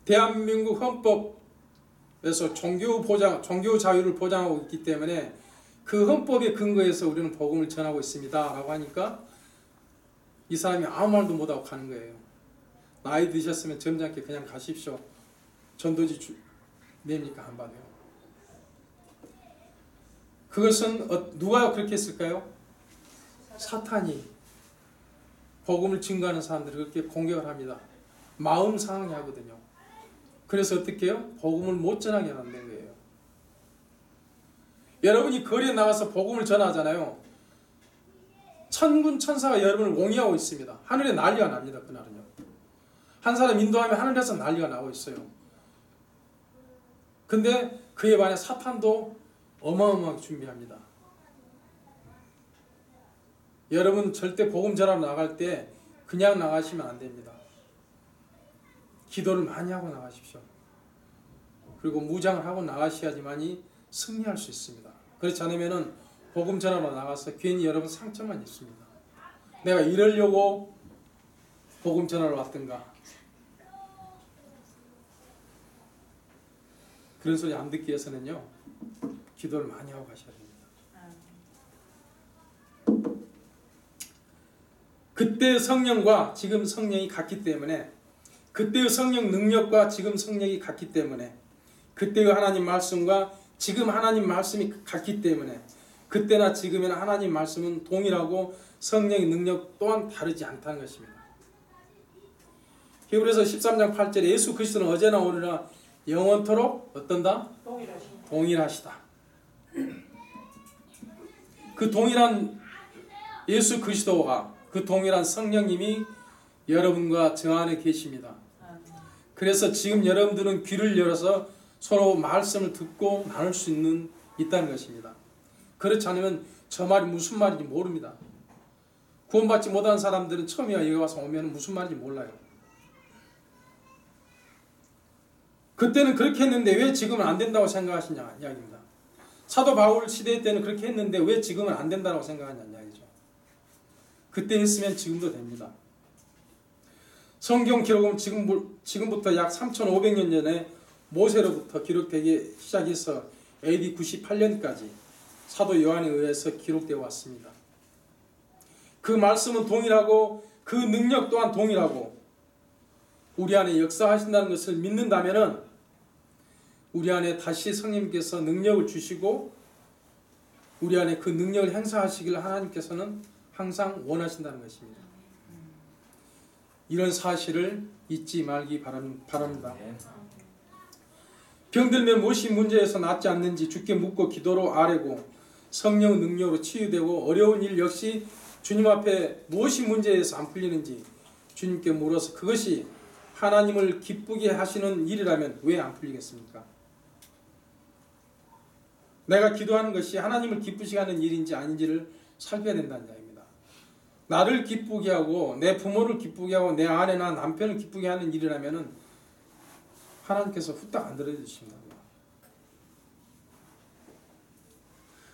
대한민국 헌법에서 종교 자유를 보장하고 있기 때문에 그 헌법의 근거에서 우리는 복음을 전하고 있습니다 라고 하니까 이 사람이 아무 말도 못하고 가는 거예요. 나이 드셨으면 점잖게 그냥 가십시오. 전도지 냅니까? 안 받아요. 그것은 누가 그렇게 했을까요? 사탄이 복음을 증거하는 사람들을 그렇게 공격을 합니다. 마음 상하게 하거든요. 그래서 어떻게 해요? 복음을 못 전하게 하는 거예요. 여러분이 거리에 나가서 복음을 전하잖아요. 천군 천사가 여러분을 옹이하고 있습니다. 하늘에 난리가 납니다. 그날은요. 한 사람 인도하면 하늘에서 난리가 나고 있어요. 근데 그에 반해 사탄도 어마어마하게 준비합니다. 여러분 절대 복음 전하러 나갈 때 그냥 나가시면 안 됩니다. 기도를 많이 하고 나가십시오. 그리고 무장을 하고 나가셔야지만이 승리할 수 있습니다. 그렇지 않으면 복음 전하러 나가서 괜히 여러분 상처만 있습니다. 내가 이러려고 복음 전하러 왔던가. 그런 소리 안 듣기 위해서는요, 기도를 많이 하고 가셔야 됩니다. 그때 성령과 지금 성령이 같기 때문에, 그때의 성령 능력과 지금 성령이 같기 때문에, 그때의 하나님 말씀과 지금 하나님 말씀이 같기 때문에, 그때나 지금이나 하나님 말씀은 동일하고 성령의 능력 또한 다르지 않다는 것입니다. 히브리서 13장 8절에 예수 그리스도는 어제나 오늘이나 영원토록 어떤다? 동일하시다. 그 동일한 예수 그리스도와 그 동일한 성령님이 여러분과 저 안에 계십니다. 그래서 지금 여러분들은 귀를 열어서 서로 말씀을 듣고 나눌 수 있다는 것입니다. 그렇지 않으면 저 말이 무슨 말인지 모릅니다. 구원받지 못한 사람들은 처음이야 여기 와서 오면 무슨 말인지 몰라요. 그때는 그렇게 했는데 왜 지금은 안 된다고 생각하시냐 이야기입니다. 사도 바울 시대 때는 그렇게 했는데 왜 지금은 안 된다고 생각하냐 이야기죠. 그때 했으면 지금도 됩니다. 성경 기록은 지금부터 약 3,500년 전에 모세로부터 기록되기 시작해서 AD 98년까지 사도 요한에 의해서 기록되어 왔습니다. 그 말씀은 동일하고 그 능력 또한 동일하고 우리 안에 역사하신다는 것을 믿는다면 우리 안에 다시 성령님께서 능력을 주시고 우리 안에 그 능력을 행사하시기를 하나님께서는 항상 원하신다는 것입니다. 이런 사실을 잊지 말기 바랍니다. 병들면 무엇이 문제에서 낫지 않는지 주께 묻고 기도로 아뢰고 성령 능력으로 치유되고 어려운 일 역시 주님 앞에 무엇이 문제에서 안 풀리는지 주님께 물어서 그것이 하나님을 기쁘게 하시는 일이라면 왜 안 풀리겠습니까? 내가 기도하는 것이 하나님을 기쁘시게 하는 일인지 아닌지를 살펴야 된다는 이야기입니다. 나를 기쁘게 하고 내 부모를 기쁘게 하고 내 아내나 남편을 기쁘게 하는 일이라면 하나님께서 후딱 안 들어주십니다.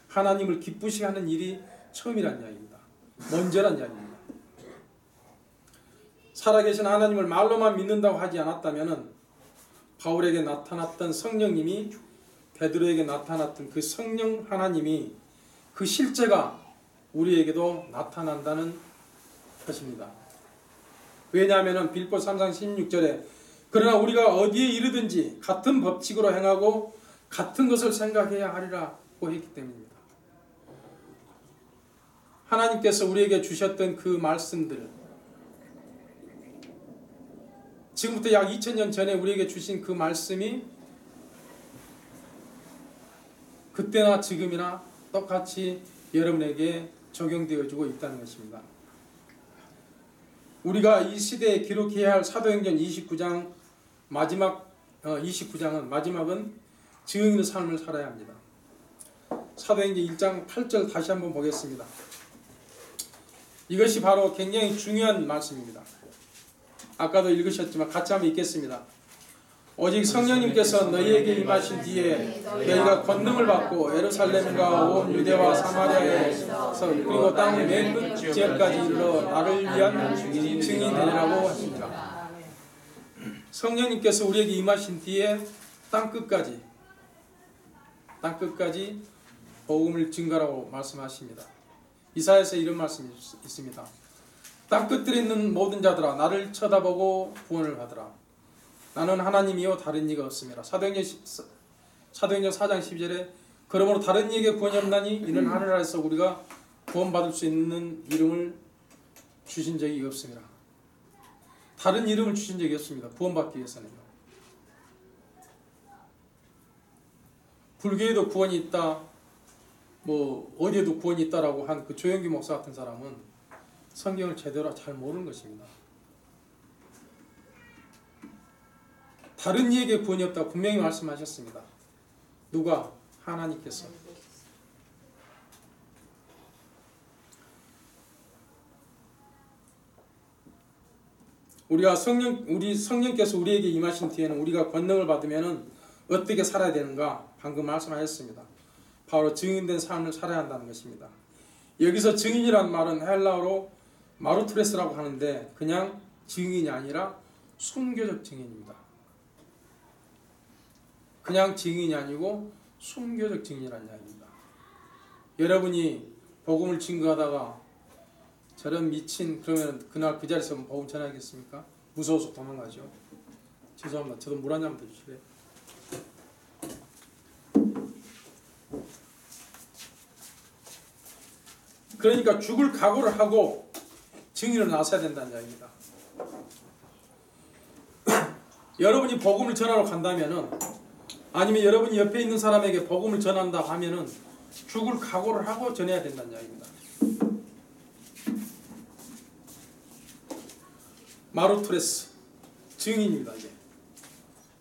하나님을 기쁘시게 하는 일이 처음이란 이야기입니다. 먼저란 이야기입니다. 살아계신 하나님을 말로만 믿는다고 하지 않았다면 바울에게 나타났던 성령님이 베드로에게 나타났던 그 성령 하나님이 그 실제가 우리에게도 나타난다는 것입니다. 왜냐하면 빌보 3장 16절에 그러나 우리가 어디에 이르든지 같은 법칙으로 행하고 같은 것을 생각해야 하리라고 했기 때문입니다. 하나님께서 우리에게 주셨던 그 말씀들 지금부터 약 2000년 전에 우리에게 주신 그 말씀이 그때나 지금이나 똑같이 여러분에게 적용되어지고 있다는 것입니다. 우리가 이 시대에 기록해야 할 사도행전 29장 마지막은 증인의 삶을 살아야 합니다. 사도행전 1장 8절 다시 한번 보겠습니다. 이것이 바로 굉장히 중요한 말씀입니다. 아까도 읽으셨지만 같이 한번 읽겠습니다. 오직 성령님께서 너희에게 임하신 뒤에 너희가 권능을 받고 예루살렘과 온 유대와 사마리아에서 그리고 땅의 맨 끝 지역까지 이르러 나를 위한 증인이 되리라고 하십니다. 성령님께서 우리에게 임하신 뒤에 땅 끝까지 복음을 증거라고 말씀하십니다. 이사야서 이런 말씀이 있습니다. 땅 끝들에 있는 모든 자들아 나를 쳐다보고 구원을 받으라. 나는 하나님이요 다른 이가 없습니다. 사도행전 4장 12절에 그러므로 다른 이에게 구원이 없나니 이는 하늘 아래서 우리가 구원받을 수 있는 이름을 주신 적이 없습니다. 다른 이름을 주신 적이 없습니다. 구원받기 위해서는요. 불교에도 구원이 있다, 뭐 어디에도 구원이 있다라고 한 그 조영기 목사 같은 사람은 성경을 제대로 잘 모르는 것입니다. 다른 이에게 구원이 없다고 분명히 말씀하셨습니다. 누가? 하나님께서. 우리 성령께서 우리에게 임하신 뒤에는 우리가 권능을 받으면 어떻게 살아야 되는가? 방금 말씀하셨습니다. 바로 증인된 삶을 살아야 한다는 것입니다. 여기서 증인이란 말은 헬라어로 마루트레스라고 하는데 그냥 증인이 아니라 순교적 증인입니다. 그냥 증인이 아니고 순교적 증인이라는 이야기입니다. 여러분이 복음을 증거하다가 저런 미친 그러면 그날 그 자리에서 복음 전하겠습니까? 무서워서 도망가죠. 죄송합니다. 저도 물 한 잔 더 주실래요? 그러니까 죽을 각오를 하고 증인으로 나서야 된다는 이야기입니다. 여러분이 복음을 전하러 간다면은, 아니면 여러분이 옆에 있는 사람에게 복음을 전한다 하면은 죽을 각오를 하고 전해야 된다는 이야기입니다. 마르투레스, 증인입니다. 이게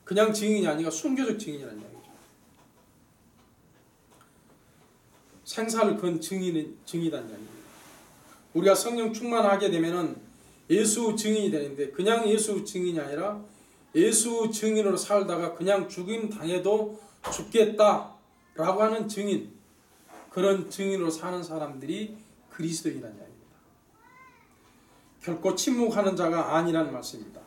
그냥 증인이 아니라 순교적 증인이라는 이야기죠. 생사를 건 증인이라는 이야기입니다. 우리가 성령 충만하게 되면은 예수 증인이 되는데, 그냥 예수 증인이 아니라 예수 증인으로 살다가 그냥 죽임 당해도 죽겠다라고 하는 증인, 그런 증인으로 사는 사람들이 그리스도인이라는 이야기입니다. 결코 침묵하는 자가 아니라는 말씀입니다.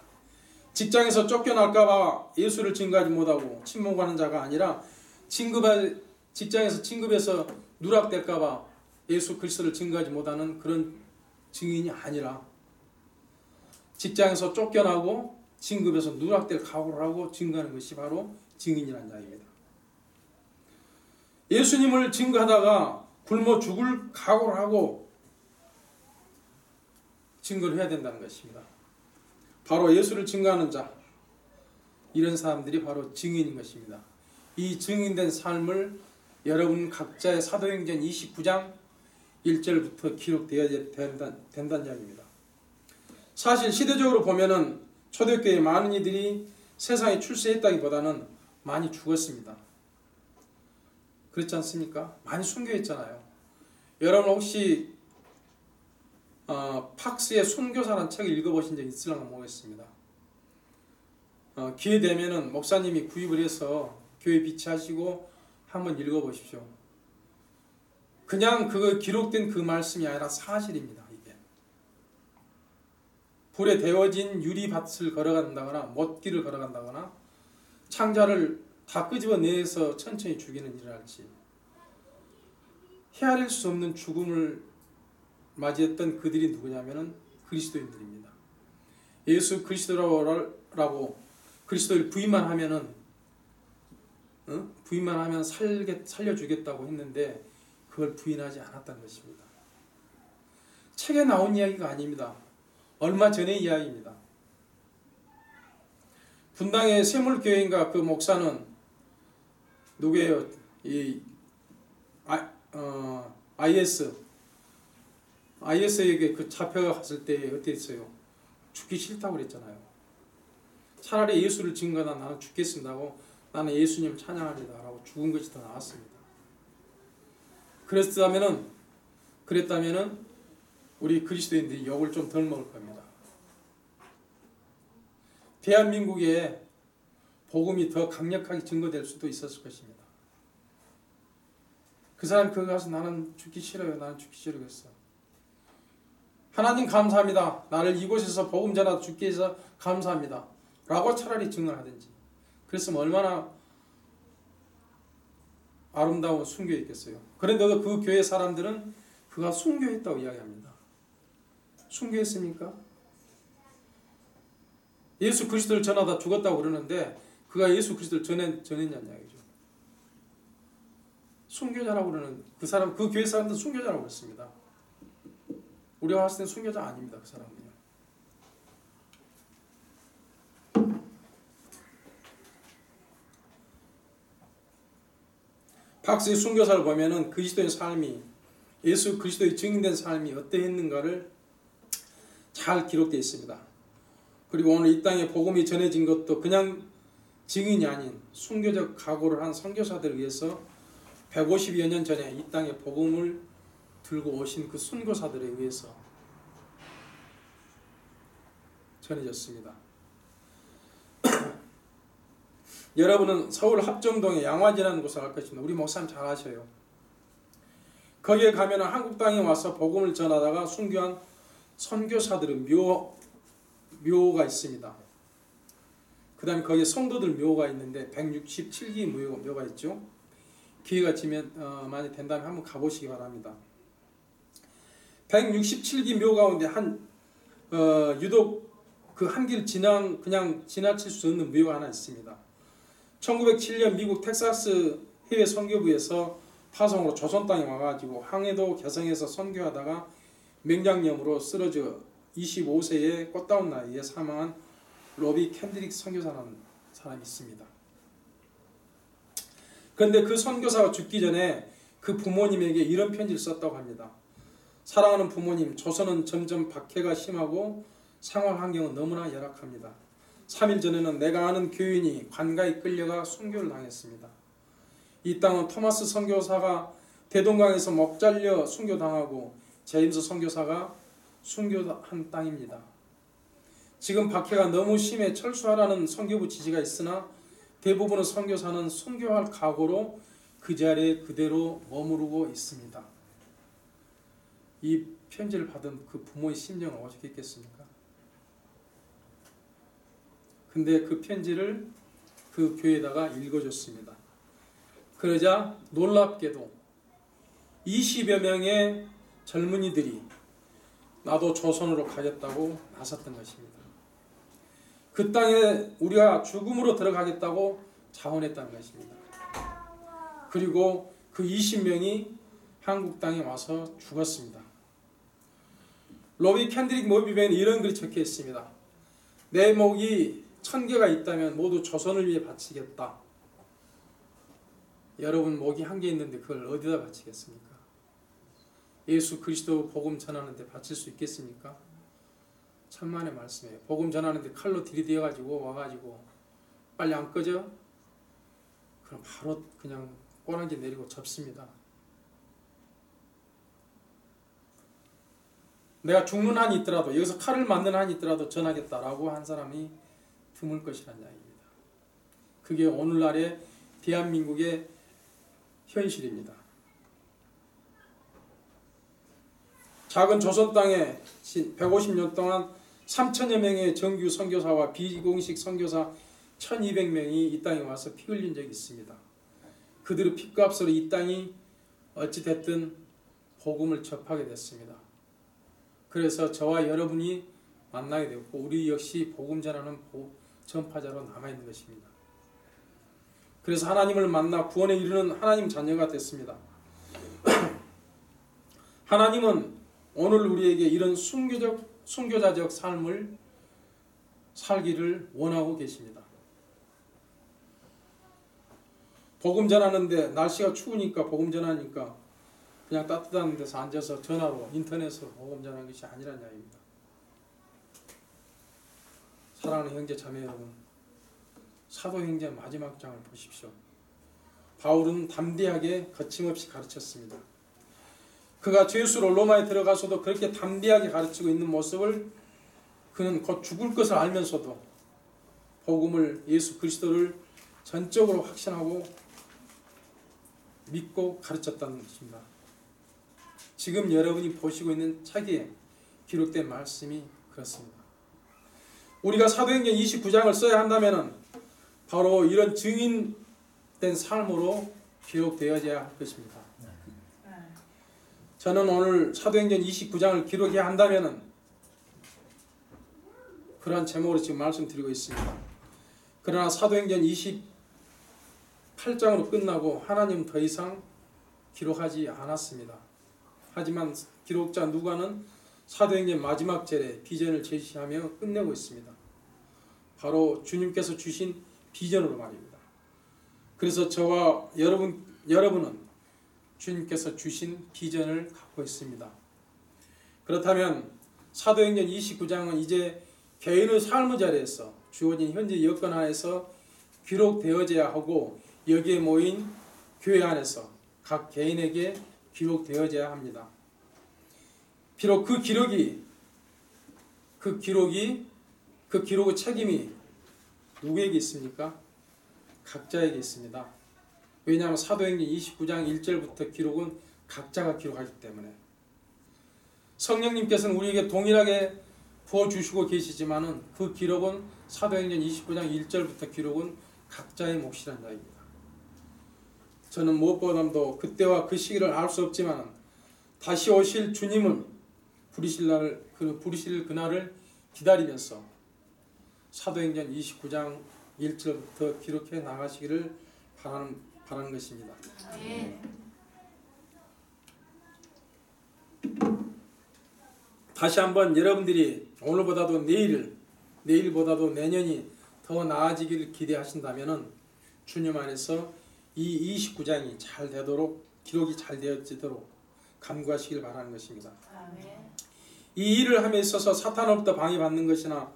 직장에서 쫓겨날까봐 예수를 증거하지 못하고 침묵하는 자가 아니라, 직장에서 진급해서 누락될까봐 예수 그리스도를 증거하지 못하는 그런 증인이 아니라, 직장에서 쫓겨나고 진급해서 누락될 각오를 하고 증거하는 것이 바로 증인이라는 이야기입니다. 예수님을 증거하다가 굶어 죽을 각오를 하고 증거를 해야 된다는 것입니다. 바로 예수를 증거하는 자, 이런 사람들이 바로 증인인 것입니다. 이 증인된 삶을 여러분 각자의 사도행전 29장 1절부터 기록되어야 된다는 이야기입니다. 사실 시대적으로 보면은 초대교회 많은 이들이 세상에 출세했다기보다는 많이 죽었습니다. 그렇지 않습니까? 많이 순교했잖아요. 여러분 혹시 팍스의 순교사라는 책을 읽어보신 적 있을런가 모르겠습니다. 기회 되면은 목사님이 구입을 해서 교회 비치하시고 한번 읽어보십시오. 그냥 그거 기록된 그 말씀이 아니라 사실입니다. 이게 불에 데워진 유리밭을 걸어간다거나 못길을 걸어간다거나 창자를 다 끄집어내서 천천히 죽이는 일을 할지, 헤아릴 수 없는 죽음을 맞이했던 그들이 누구냐면은 그리스도인들입니다. 예수 그리스도라고 그리스도를 부인만 하면은 살려주겠다고 했는데 그걸 부인하지 않았다는 것입니다. 책에 나온 이야기가 아닙니다. 얼마 전의 이야기입니다. 분당의 샘물교회인가 그 목사는 누구예요? IS에게 그 잡혀갔을 때 어땠어요? 죽기 싫다고 그랬잖아요. 차라리 예수를 증거하다 나는 죽겠습니다고, 나는 예수님을 찬양하리다라고 죽은 것이 더 나았습니다. 그랬다면은 우리 그리스도인들이 욕을 좀 덜 먹을 겁니다. 대한민국에 복음이 더 강력하게 증거될 수도 있었을 것입니다. 그 사람이 거기 가서 나는 죽기 싫어요. 나는 죽기 싫어요. 그랬어. 하나님 감사합니다. 나를 이곳에서 복음 전하다 죽게 해서 감사합니다. 라고 차라리 증언하든지. 그랬으면 얼마나 아름다운 순교였겠어요. 그런데도 그 교회 사람들은 그가 순교했다고 이야기합니다. 순교했습니까? 예수 그리스도를 전하다 죽었다고 그러는데 그가 예수 그리스도를 전했냐는 이야기죠. 순교자라고 그러는 그 사람, 그 교회 사람들은 순교자라고 그랬습니다. 우리가 봤을 땐 순교자 아닙니다. 그 사람은요. 박스의 순교사를 보면은 그리스도의 삶이, 예수 그리스도의 증인된 삶이 어떠했는가를 잘 기록되어 있습니다. 그리고 오늘 이 땅에 복음이 전해진 것도 그냥 증인이 아닌 순교적 각오를 한 선교사들을 위해서 150여 년 전에 이 땅에 복음을 들고 오신 그 순교사들에 의해서 전해졌습니다. 여러분은 서울 합정동의 양화지라는 곳을 알 것입니다. 우리 목사님 잘 아셔요. 거기에 가면 한국 땅에 와서 복음을 전하다가 순교한 선교사들의 묘가 있습니다. 그 다음에 거기에 성도들 묘가 있는데 167기 묘가 있죠. 기회가 지면 많이 된다면 한번 가보시기 바랍니다. 167기 묘 가운데 유독 그 한 길 그냥 지나칠 수 없는 묘가 하나 있습니다. 1907년 미국 텍사스 해외 선교부에서 파송으로 조선 땅에 와가지고 항해도 개성에서 선교하다가 맹장염으로 쓰러져 25세의 꽃다운 나이에 사망한 로비 캔드릭 선교사라는 사람이 있습니다. 그런데 그 선교사가 죽기 전에 그 부모님에게 이런 편지를 썼다고 합니다. 사랑하는 부모님, 조선은 점점 박해가 심하고 생활 환경은 너무나 열악합니다. 3일 전에는 내가 아는 교인이 관가에 끌려가 순교를 당했습니다. 이 땅은 토마스 선교사가 대동강에서 목 잘려 순교당하고 제임스 선교사가 순교한 땅입니다. 지금 박해가 너무 심해 철수하라는 선교부 지시가 있으나 대부분의 선교사는 순교할 각오로 그 자리에 그대로 머무르고 있습니다. 이 편지를 받은 그 부모의 심정은 어떻겠습니까? 근데 그 편지를 그 교회에다가 읽어줬습니다. 그러자 놀랍게도 20여 명의 젊은이들이 나도 조선으로 가겠다고 나섰던 것입니다. 그 땅에 우리가 죽음으로 들어가겠다고 자원했다는 것입니다. 그리고 그 20명이 한국 땅에 와서 죽었습니다. 로비 캔드릭 모비벤에 이런 글이 적혀 있습니다. 내 목이 1000개가 있다면 모두 조선을 위해 바치겠다. 여러분 목이 1개 있는데 그걸 어디다 바치겠습니까? 예수 그리스도 복음 전하는데 바칠 수 있겠습니까? 천만의 말씀이에요. 복음 전하는데 칼로 들이대어가지고 와가지고 빨리 안 꺼져? 그럼 바로 그냥 꼬랑지 내리고 접습니다. 내가 죽는 한이 있더라도 여기서 칼을 맞는 한이 있더라도 전하겠다라고 한 사람이 드물 것이라는 이야기입니다. 그게 오늘날의 대한민국의 현실입니다. 작은 조선 땅에 150년 동안 3천여 명의 정규 선교사와 비공식 선교사 1200명이 이 땅에 와서 피 흘린 적이 있습니다. 그들의 피값으로 이 땅이 어찌됐든 복음을 접하게 됐습니다. 그래서 저와 여러분이 만나게 되었고 우리 역시 복음 전하는 전파자로 남아있는 것입니다. 그래서 하나님을 만나 구원에 이르는 하나님 자녀가 됐습니다. 하나님은 오늘 우리에게 이런 순교자적 삶을 살기를 원하고 계십니다. 복음 전하는데 날씨가 추우니까 복음 전하니까 그냥 따뜻한 데서 앉아서 전화로 인터넷으로 복음 전하는 것이 아니란 이야기입니다. 사랑하는 형제 자매 여러분, 사도행전 마지막 장을 보십시오. 바울은 담대하게 거침없이 가르쳤습니다. 그가 죄수로 로마에 들어가서도 그렇게 담대하게 가르치고 있는 모습을 그는 곧 죽을 것을 알면서도 복음을 예수 그리스도를 전적으로 확신하고 믿고 가르쳤다는 것입니다. 지금 여러분이 보시고 있는 책에 기록된 말씀이 그렇습니다. 우리가 사도행전 29장을 써야 한다면 바로 이런 증인된 삶으로 기록되어야 할 것입니다. 저는 오늘 사도행전 29장을 기록해야 한다면 그러한 제목으로 지금 말씀드리고 있습니다. 그러나 사도행전 28장으로 끝나고 하나님은 더 이상 기록하지 않았습니다. 하지만 기록자 누가는 사도행전 마지막 절에 비전을 제시하며 끝내고 있습니다. 바로 주님께서 주신 비전으로 말입니다. 그래서 저와 여러분은 주님께서 주신 비전을 갖고 있습니다. 그렇다면 사도행전 29장은 이제 개인의 삶의 자리에서 주어진 현재 여건 안에서 기록되어져야 하고 여기에 모인 교회 안에서 각 개인에게 기록되어져야 합니다. 비록 그 기록의 책임이 누구에게 있습니까? 각자에게 있습니다. 왜냐하면 사도행전 29장 1절부터 기록은 각자가 기록하기 때문에 성령님께서는 우리에게 동일하게 부어주시고 계시지만은 그 기록은 사도행전 29장 1절부터 기록은 각자의 몫이라는 이야기입니다. 저는 무엇보다도 그때와 그 시기를 알 수 없지만 다시 오실 주님을 부르실 그날을 기다리면서 사도행전 29장 1절부터 기록해 나가시기를 바라는 것입니다. 다시 한번 여러분들이 오늘보다도 내일보다도 내년이 더 나아지기를 기대하신다면 주님 안에서 이 29장이 잘 되도록 기록이 잘 되어지도록 간구하시길 바라는 것입니다. 이 일을 함에 있어서 사탄으로부터 방해받는 것이나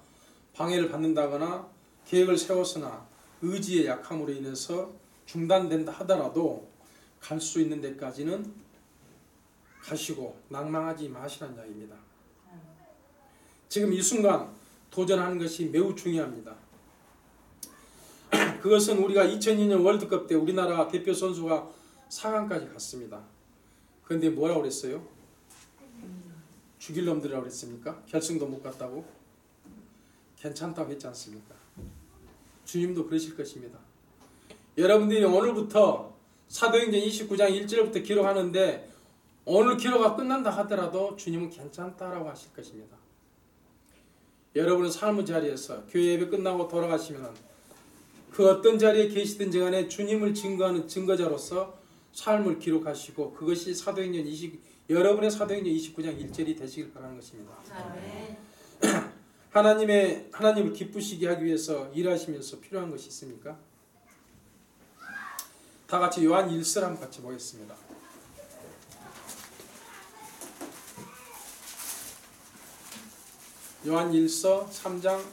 방해를 받는다거나 계획을 세웠으나 의지의 약함으로 인해서 중단된다 하더라도 갈 수 있는 데까지는 가시고 낭망하지 마시라는 이야기입니다. 지금 이 순간 도전하는 것이 매우 중요합니다. 그것은 우리가 2002년 월드컵 때 우리나라 대표 선수가 4강까지 갔습니다. 그런데 뭐라고 그랬어요? 죽일 놈들이라고 그랬습니까? 결승도 못 갔다고? 괜찮다고 했지 않습니까? 주님도 그러실 것입니다. 여러분들이 오늘부터 사도행전 29장 1절부터 기록하는데 오늘 기록가 끝난다 하더라도 주님은 괜찮다라고 하실 것입니다. 여러분은 삶의 자리에서 교회 예배 끝나고 돌아가시면 그 어떤 자리에 계시든지 간에 주님을 증거하는 증거자로서 삶을 기록하시고 그것이 여러분의 사도행전 29장 1절이 되시길 바라는 것입니다. 하나님을 기쁘시게 하기 위해서 일하시면서 필요한 것이 있습니까? 다 같이 요한 1서 한번 같이 보겠습니다. 요한 1서 3장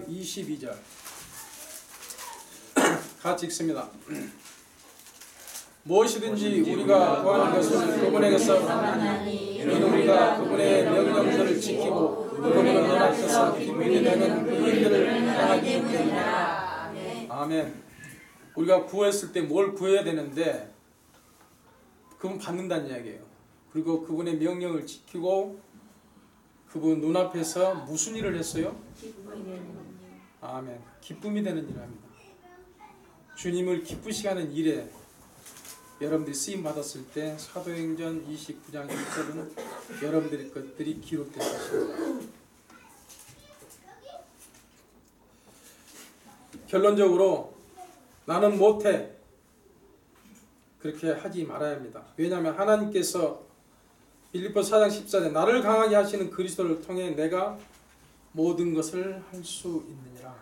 22절 같이 읽습니다. 무엇이든지 우리가 구하는 것을 그분에게서 받나니 이는 우리가 그분의 명령들을 지키고 그분은 연합해서 기쁨이 되는 그 일들을 행하기 때문이라. 아멘. 우리가 구했을 때 뭘 구해야 되는데 그분 받는다는 이야기예요. 그리고 그분의 명령을 지키고 그분 눈앞에서 무슨 일을 했어요? 아멘. 기쁨이 되는 일을 합니다. 주님을 기쁘시게 하는 일에 여러분들이 쓰임 받았을 때 사도행전 29장 1절은 여러분들의 것들이 기록될 것입니다. 결론적으로 나는 못해 그렇게 하지 말아야 합니다. 왜냐하면 하나님께서 빌립보서 4장 14절 나를 강하게 하시는 그리스도를 통해 내가 모든 것을 할 수 있느니라.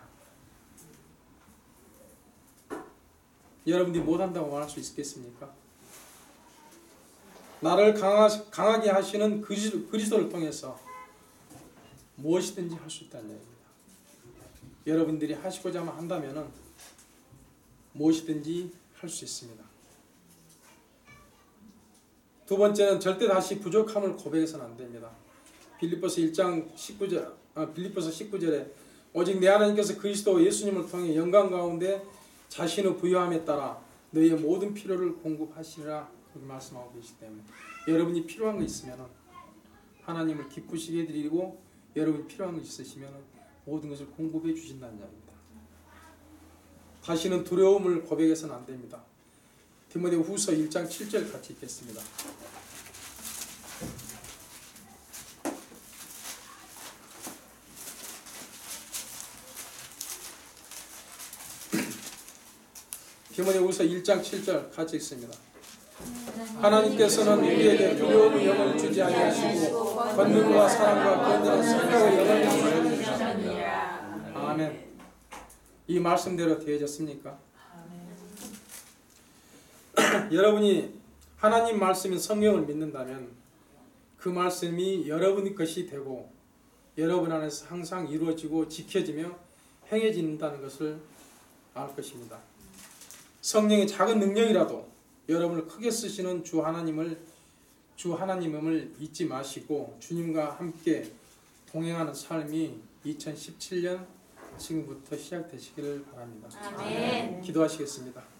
여러분들이 못한다고 말할 수 있겠습니까? 나를 강하게 하시는 그리스도를 통해서 무엇이든지 할 수 있다는 얘기입니다. 여러분들이 하시고자 한다면 무엇이든지 할 수 있습니다. 두 번째는 절대 다시 부족함을 고백해서는 안 됩니다. 빌립보서 19절에 오직 내 하나님께서 그리스도 예수님을 통해 영광 가운데 자신의 부요함에 따라 너희의 모든 필요를 공급하시리라 그렇게 말씀하고 계시기 때문에 여러분이 필요한 거 있으면 하나님을 기쁘시게 해드리고 여러분이 필요한 거 있으시면 모든 것을 공급해 주신다는 이야기입니다. 다시는 두려움을 고백해서는 안 됩니다. 디모데후서 1장 7절 같이 읽겠습니다. 디모데후서 1장 7절 같이 읽습니다. 하나님께서는 우리에게 두려움의 영을 주지 아니하시고 권능과 사랑과 건전한 성령의 영을 주시느니라. 아멘. 이 말씀대로 되어졌습니까? 여러분이 하나님 말씀인 성경을 믿는다면 그 말씀이 여러분의 것이 되고 여러분 안에서 항상 이루어지고 지켜지며 행해진다는 것을 알 것입니다. 성령의 작은 능력이라도 여러분을 크게 쓰시는 주 하나님을 주 하나님임을 잊지 마시고 주님과 함께 동행하는 삶이 2017년 지금부터 시작되시기를 바랍니다. 아멘. 기도하시겠습니다.